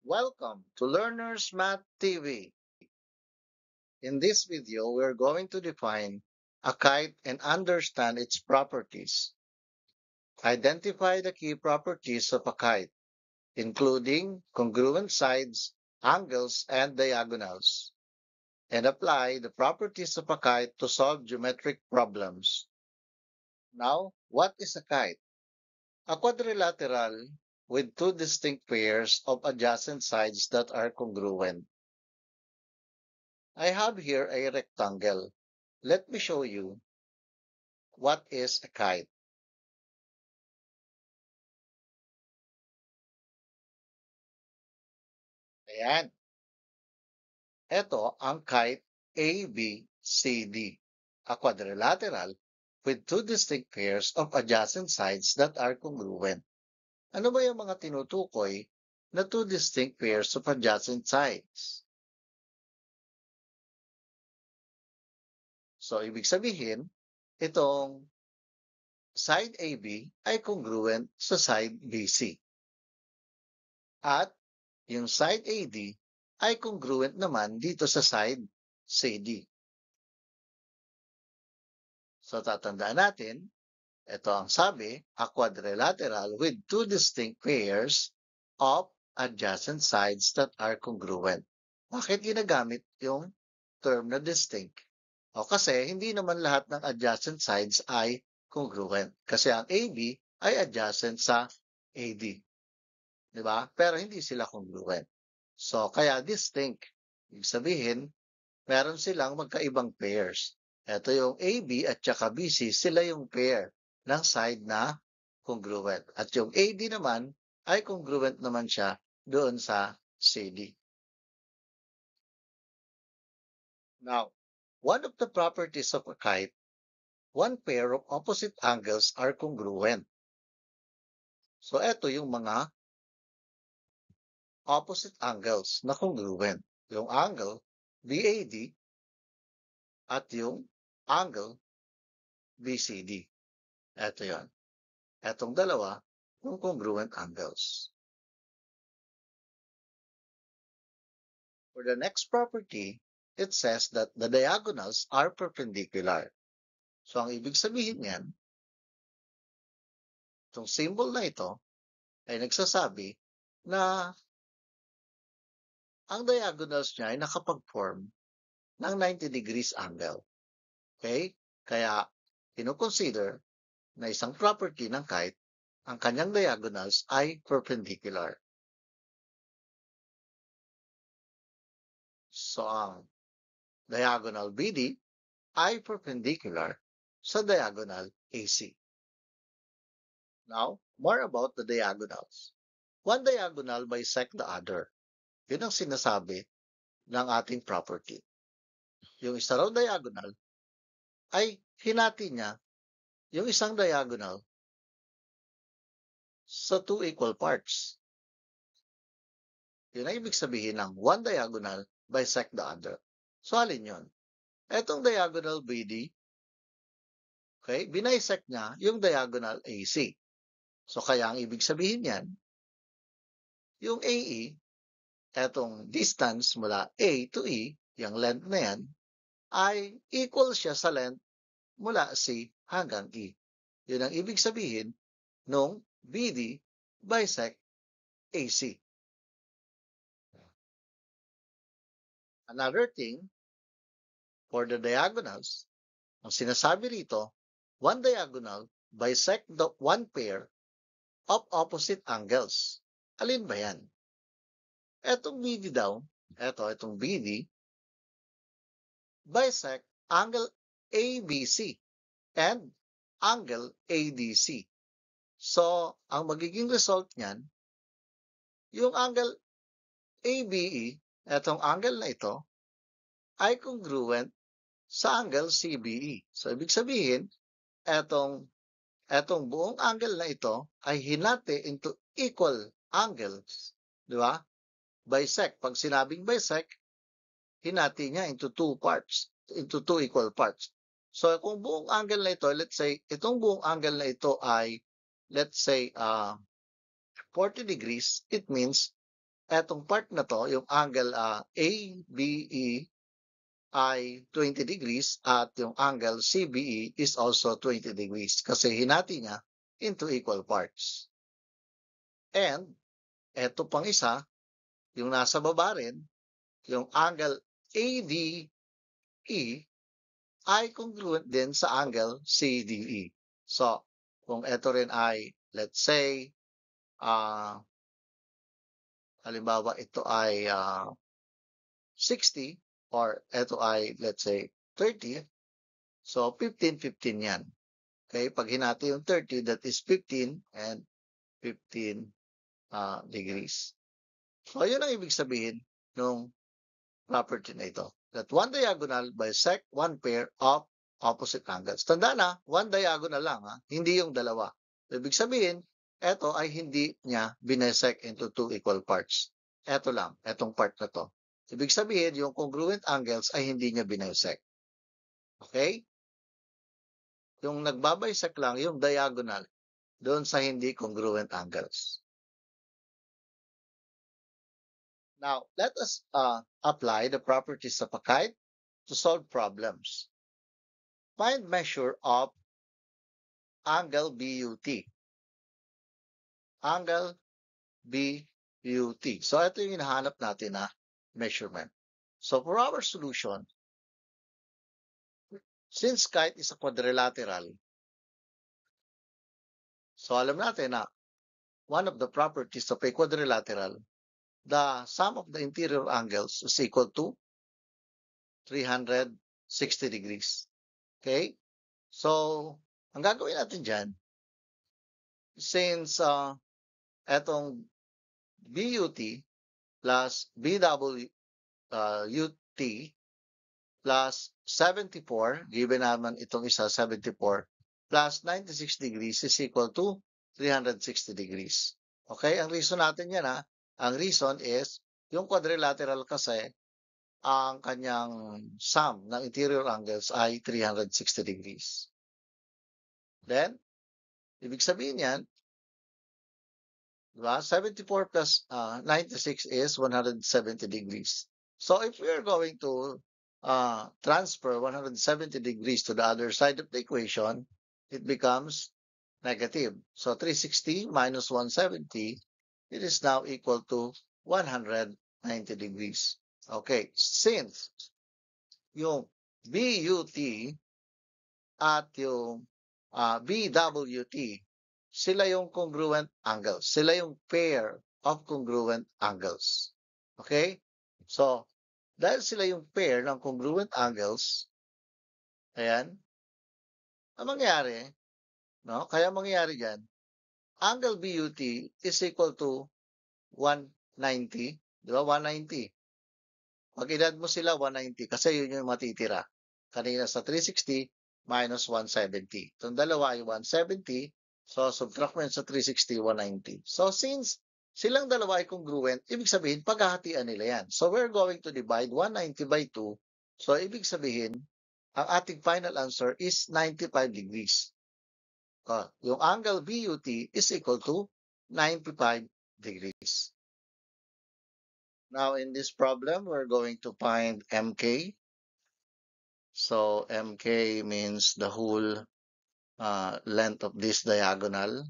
Welcome to Learners Math TV. In this video, we're going to define a kite and understand its properties. Identify the key properties of a kite, including congruent sides, angles, and diagonals, and apply the properties of a kite to solve geometric problems. Now, what is a kite? A quadrilateral with two distinct pairs of adjacent sides that are congruent. I have here a rectangle. Let me show you what is a kite. Ayan. Ito ang kite ABCD, a quadrilateral with two distinct pairs of adjacent sides that are congruent. Ano ba yung mga tinutukoy na two distinct pairs of adjacent sides? So, ibig sabihin, itong side AB ay congruent sa side BC. At yung side AD ay congruent naman dito sa side CD. So tatandaan natin, ito ang sabi, a quadrilateral with two distinct pairs of adjacent sides that are congruent. Bakit ginagamit yung term na distinct? O kasi hindi naman lahat ng adjacent sides ay congruent. Kasi ang AB ay adjacent sa AD. Diba? Pero hindi sila congruent. So, kaya distinct. Ibig sabihin, meron silang magkaibang pairs. Ito yung AB at saka BC, sila yung pair ng side na congruent. At yung AD naman ay congruent naman siya doon sa CD. Now, one of the properties of a kite, one pair of opposite angles are congruent. So, ito yung mga opposite angles na congruent. Yung angle BAD at yung angle BCD. Ito yon. Etong dalawa, yung congruent angles. For the next property, it says that the diagonals are perpendicular. So, ang ibig sabihin yan, itong symbol na ito ay nagsasabi na ang diagonals niya ay nakapag-form ng 90 degrees angle. Okay? Kaya, kinoconsider na isang property ng kite, ang kanyang diagonals ay perpendicular. So, ang diagonal BD ay perpendicular sa diagonal AC. Now, more about the diagonals. One diagonal bisect the other. Yun ang sinasabi ng ating property. Yung isa raw diagonal ay hinati niya yung isang diagonal sa two equal parts. Yun ang ibig sabihin ng one diagonal bisect the other. So, alin yun? Etong diagonal BD, okay, binisect niya yung diagonal AC. So, kaya ang ibig sabihin yan, yung AE, etong distance mula A to E, yung length na yan, ay equal siya sa length mula C hanggang E. Yun ang ibig sabihin nung BD bisect AC. Another thing, for the diagonals, ang sinasabi rito, one diagonal bisect the one pair of opposite angles. Alin ba yan? Etong BD daw, itong BD, bisect angle ABC and angle ADC. So, ang magiging result niyan, yung angle ABE, etong angle na ito, ay congruent sa angle CBE. So, ibig sabihin, etong buong angle na ito ay hinati into equal angles. Di ba? Bisect. Pag sinabing bisect, hinati niya into two parts, into two equal parts. So, kung buong angle na ito, let's say, itong buong angle na ito ay, let's say, 40 degrees, it means, etong part na to, yung angle ABE ay 20 degrees at yung angle CBE is also 20 degrees kasi hinati niya into equal parts. And eto pang isa, yung nasa baba rin, yung angle ADE ay congruent din sa angle CDE. So, kung ito rin ay, let's say, halimbawa ito ay 60 or ito ay, let's say, 30, so 15, 15 yan. Okay, pag hinati yung 30, that is 15 and 15 degrees. So, yun ang ibig sabihin ng property na ito. That one diagonal bisect one pair of opposite angles. Tanda na, one diagonal lang, hindi yung dalawa. Ibig sabihin, ito ay hindi niya binesect into two equal parts. Ito lang, etong part na to. Ibig sabihin, yung congruent angles ay hindi niya binesect. Okay? Yung nagbabisect lang, yung diagonal, doon sa hindi congruent angles. Now, let us apply the properties of a kite to solve problems. Find measure of angle BUT. Angle BUT. So, ito yung hinahanap natin na measurement. So, for our solution, since kite is a quadrilateral, so alam natin na one of the properties of a quadrilateral, the sum of the interior angles is equal to 360 degrees. Okay? So, ang gagawin natin dyan, since etong BUT plus BWUT plus 74, given naman itong isa, 74, plus 96 degrees is equal to 360 degrees. Okay? Ang reason natin yan ang reason is, yung quadrilateral kasi, ang kanyang sum ng interior angles ay 360 degrees. Then, ibig sabihin yan, diba? 74 plus 96 is 170 degrees. So, if we are going to transfer 170 degrees to the other side of the equation, it becomes negative. So, 360 minus 170, it is now equal to 190 degrees. Okay, since yung BUT at yung BWT, sila yung congruent angles. Sila yung pair of congruent angles. Okay? So, dahil sila yung pair ng congruent angles, ayan, ang mangyari, no? Kaya mangyayari dyan, angle BUT is equal to 190. Di ba? 190. Pag inad mo sila, 190 kasi yun yung matitira. Kanina sa 360 minus 170. Itong dalawa ay 170. So, subtract mo yun sa 360, 190. So, since silang dalawa ay congruent, ibig sabihin, paghahatian nila yan. So, we're going to divide 190 by 2. So, ibig sabihin, ang ating final answer is 95 degrees. Yung angle BUT is equal to 95 degrees. Now, in this problem, we're going to find MK. So, MK means the whole length of this diagonal.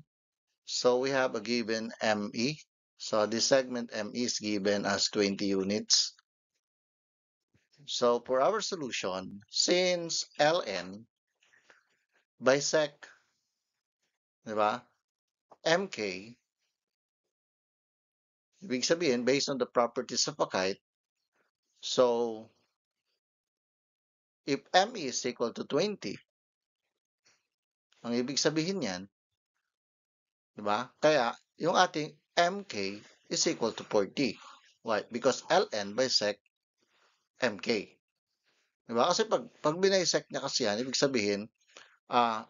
So, we have a given ME. So, this segment ME is given as 20 units. So, for our solution, since LN bisect, di ba, MK, ibig sabihin, based on the properties of a kite, so, if ME is equal to 20, ang ibig sabihin yan, diba? Kaya, yung ating MK is equal to 40. Why? Because LN bisect MK. Diba? Kasi pag binisect niya kasi yan, ibig sabihin,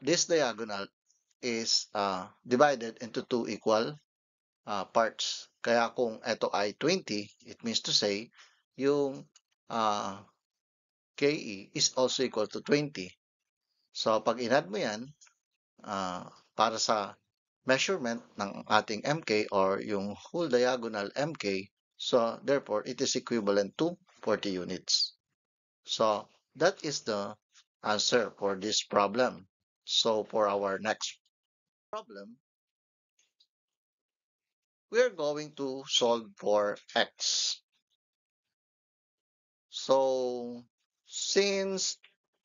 this diagonal is divided into two equal parts. Kaya kung ito ay 20, it means to say, yung KE is also equal to 20. So, pag inad mo yan, para sa measurement ng ating MK or yung whole diagonal MK, So therefore, it is equivalent to 40 units. So that is the answer for this problem. So for our next problem, we're going to solve for x. So since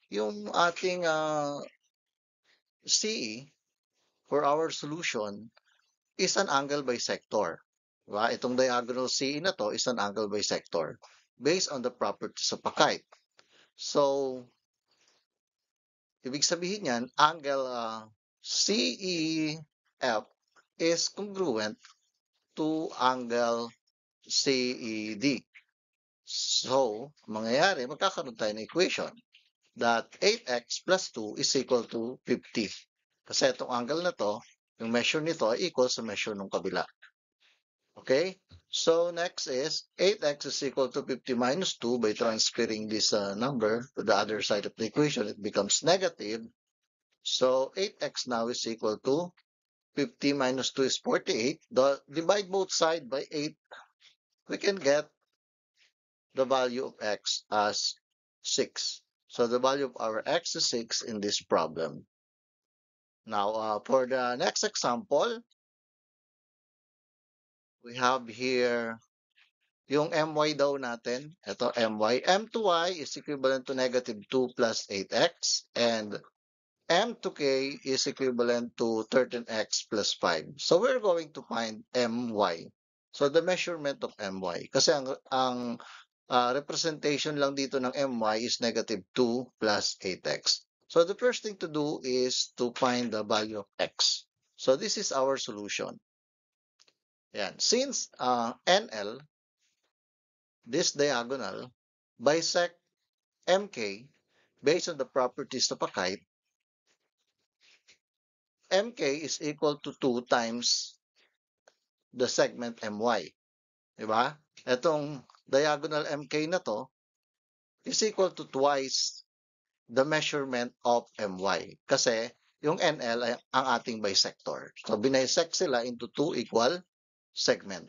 yung ating CE for our solution is an angle bisector. Diba? Itong diagonal CE na to is an angle bisector based on the properties of a kite. So, ibig sabihin yan, angle CEF is congruent to angle CED. So, mangyayari, magkakaroon tayo ng equation that 8x plus 2 is equal to 50. Kasi itong angle na to, yung measure nito ay equal sa measure ng kabila. Okay? So next is 8x is equal to 50 minus 2 by transferring this number to the other side of the equation. It becomes negative. So 8x now is equal to 50 minus 2 is 48. Divide both sides by 8. We can get the value of x as 6. So the value of our x is 6 in this problem. Now, for the next example, we have here yung my daw natin. Ito, my. M to y is equivalent to negative 2 plus 8x. And m to k is equivalent to 13x plus 5. So we're going to find my. So the measurement of my. Kasi ang representation lang dito ng my is negative 2 plus 8x. So the first thing to do is to find the value of x. So this is our solution. Yan. Since NL, this diagonal, bisect MK based on the properties of a kite, MK is equal to 2 times the segment MY. Diba? Itong diagonal MK na to is equal to twice the measurement of MY. Kasi yung NL ay ang ating bisector. So binisect sila into two equal segment.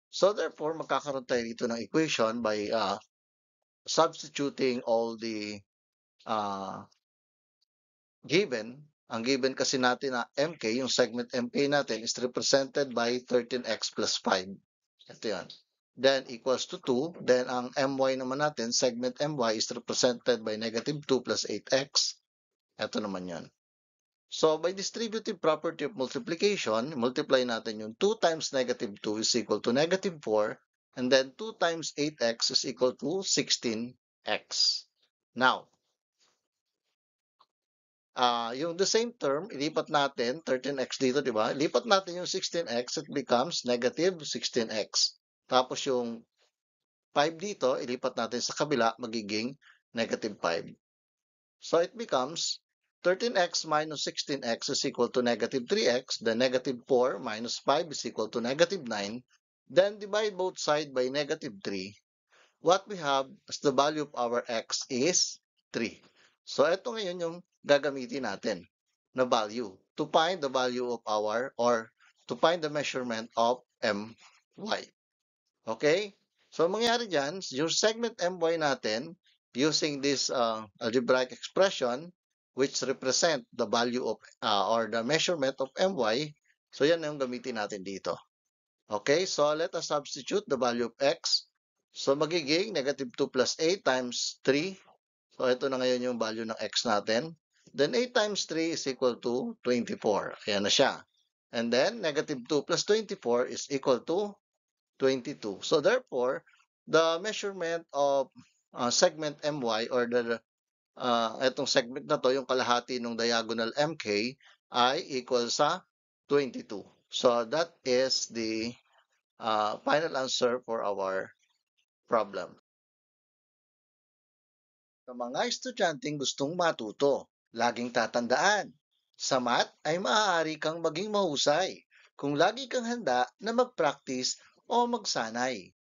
So therefore, magkakaroon tayo dito ng equation by substituting all the given. Ang given kasi natin na MK, yung segment MK natin is represented by 13x plus 5. Ito yan. Then equals to 2. Then ang MY naman natin, segment MY is represented by negative 2 plus 8x. Ito naman yan. So by distributive property of multiplication, multiply natin yung 2 times negative 2 is equal to negative 4. And then 2 times 8x is equal to 16x. Now, yung the same term, ilipat natin, 13x dito, di ba? Ilipat natin yung 16x, it becomes negative 16x. Tapos yung 5 dito, ilipat natin sa kabila, magiging negative 5. So it becomes 13x minus 16x is equal to negative 3x. Then negative 4 minus 5 is equal to negative 9. Then divide both sides by negative 3. What we have as the value of our x is 3. So ito ngayon yung gagamitin natin na value to find the value of our or to find the measurement of my. Okay? So mangyari dyan, yung segment my natin using this algebraic expression which represent the value of or the measurement of my. So yan yung gamitin natin dito. Okay, so let us substitute the value of x. So magiging negative 2 plus 8 times 3. So ito na ngayon yung value ng x natin. Then 8 times 3 is equal to 24. Ayan na siya. And then negative 2 plus 24 is equal to 22. So therefore, the measurement of segment MY or the itong segment na to, yung kalahati ng diagonal MK ay equal sa 22. So that is the final answer for our problem. Sa mga estudyanteng gustong matuto, laging tatandaan, sa math ay maaari kang maging mahusay kung lagi kang handa na mag-practice o magsanay.